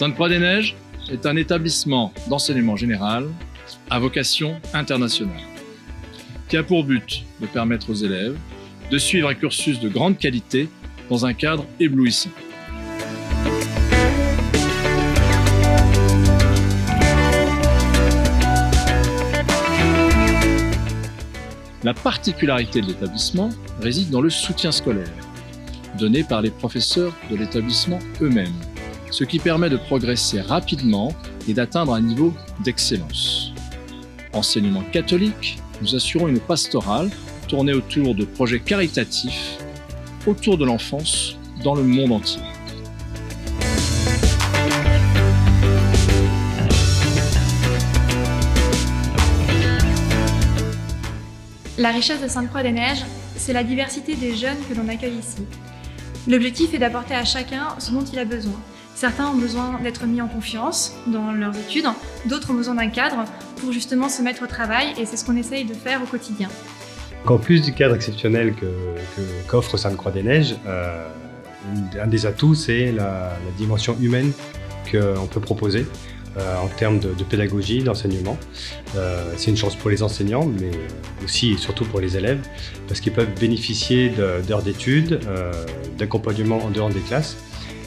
Sainte-Croix-des-Neiges est un établissement d'enseignement général à vocation internationale qui a pour but de permettre aux élèves de suivre un cursus de grande qualité dans un cadre éblouissant. La particularité de l'établissement réside dans le soutien scolaire, donné par les professeurs de l'établissement eux-mêmes, ce qui permet de progresser rapidement et d'atteindre un niveau d'excellence. Enseignement catholique, nous assurons une pastorale tournée autour de projets caritatifs autour de l'enfance dans le monde entier. La richesse de Sainte-Croix-des-Neiges, c'est la diversité des jeunes que l'on accueille ici. L'objectif est d'apporter à chacun ce dont il a besoin. Certains ont besoin d'être mis en confiance dans leurs études, d'autres ont besoin d'un cadre pour justement se mettre au travail et c'est ce qu'on essaye de faire au quotidien. En plus du cadre exceptionnel qu'offre Sainte-Croix-des-Neiges, un des atouts, c'est la dimension humaine qu'on peut proposer en termes de pédagogie, d'enseignement. C'est une chance pour les enseignants, mais aussi et surtout pour les élèves, parce qu'ils peuvent bénéficier d'heures d'études, d'accompagnement en dehors des classes.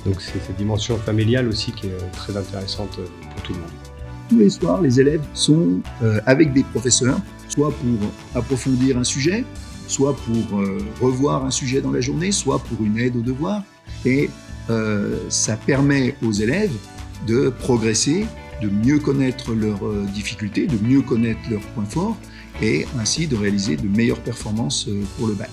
Donc c'est cette dimension familiale aussi qui est très intéressante pour tout le monde. Tous les soirs, les élèves sont avec des professeurs, soit pour approfondir un sujet, soit pour revoir un sujet dans la journée, soit pour une aide aux devoirs. Et ça permet aux élèves de progresser, de mieux connaître leurs difficultés, de mieux connaître leurs points forts et ainsi de réaliser de meilleures performances pour le bac.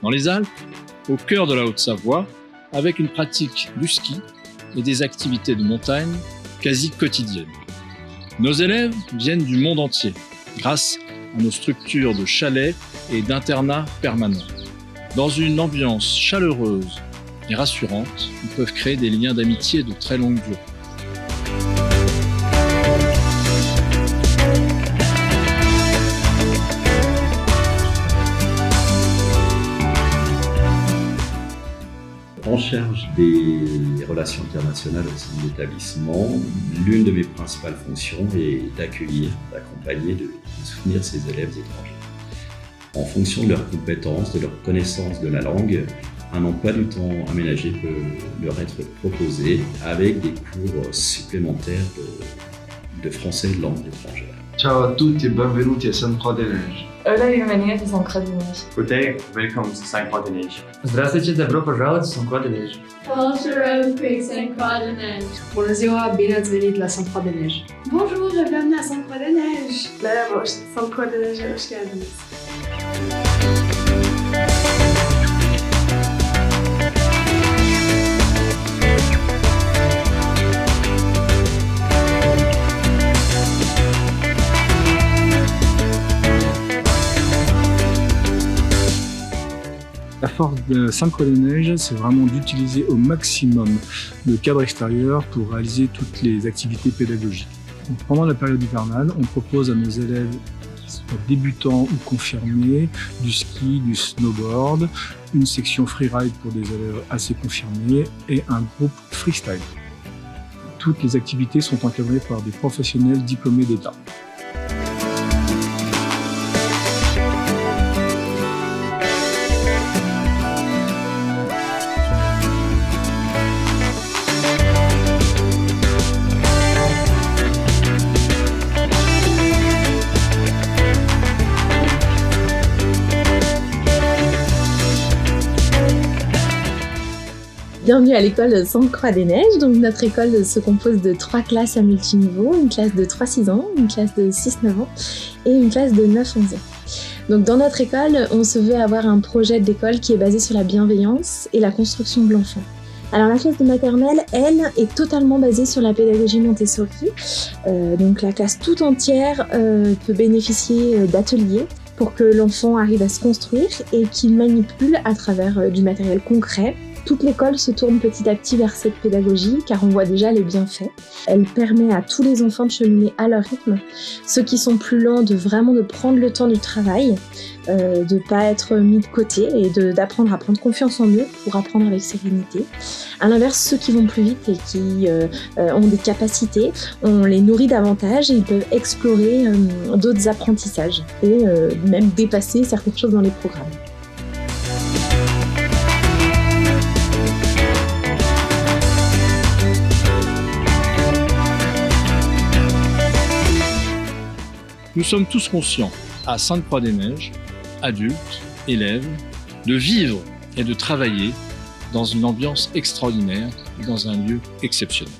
Dans les Alpes, au cœur de la Haute-Savoie, avec une pratique du ski et des activités de montagne quasi quotidiennes. Nos élèves viennent du monde entier, grâce à nos structures de chalets et d'internats permanents. Dans une ambiance chaleureuse et rassurante, ils peuvent créer des liens d'amitié de très longue durée. En charge des relations internationales au sein de l'établissement, l'une de mes principales fonctions est d'accueillir, d'accompagner, de soutenir ces élèves étrangers. En fonction de leurs compétences, de leur connaissance de la langue, un emploi du temps aménagé peut leur être proposé avec des cours supplémentaires de français et de langue étrangère. Ciao a tutti e benvenuti a Sainte-Croix-des-Neiges. Hola, bienvenidos a Sainte-Croix-des-Neiges. Good day, welcome to Sainte-Croix-des-Neiges. Здравствуйте, добро пожаловать в Sainte-Croix-des-Neiges. Bonjour, Sainte-Croix-des-Neiges. Bonjour, bine ați venit la Sainte-Croix-des-Neiges. Bonjour, bienvenue à Sainte-Croix-des-Neiges. Merhaba, Sainte-Croix-des-Neiges'e hoş geldiniz. La force de Sainte-Croix-des-Neiges, c'est vraiment d'utiliser au maximum le cadre extérieur pour réaliser toutes les activités pédagogiques. Donc, pendant la période hivernale, on propose à nos élèves qui soient débutants ou confirmés du ski, du snowboard, une section freeride pour des élèves assez confirmés et un groupe freestyle. Toutes les activités sont encadrées par des professionnels diplômés d'État. Bienvenue à l'école Sainte-Croix-des-Neiges. Donc notre école se compose de 3 classes à multiniveau, une classe de 3-6 ans, une classe de 6-9 ans et une classe de 9-11 ans. Donc dans notre école, on se veut avoir un projet d'école qui est basé sur la bienveillance et la construction de l'enfant. Alors la classe de maternelle, elle, est totalement basée sur la pédagogie Montessori. Donc la classe tout entière peut bénéficier d'ateliers pour que l'enfant arrive à se construire et qu'il manipule à travers du matériel concret Toute l'école se tourne petit à petit vers cette pédagogie car on voit déjà les bienfaits. Elle permet à tous les enfants de cheminer à leur rythme. Ceux qui sont plus lents de prendre le temps du travail, de ne pas être mis de côté et d'apprendre à prendre confiance en eux pour apprendre avec sérénité. À l'inverse, ceux qui vont plus vite et qui ont des capacités, on les nourrit davantage et ils peuvent explorer d'autres apprentissages et même dépasser certaines choses dans les programmes. Nous sommes tous conscients, à Sainte-Croix-des-Neiges, adultes, élèves, de vivre et de travailler dans une ambiance extraordinaire et dans un lieu exceptionnel.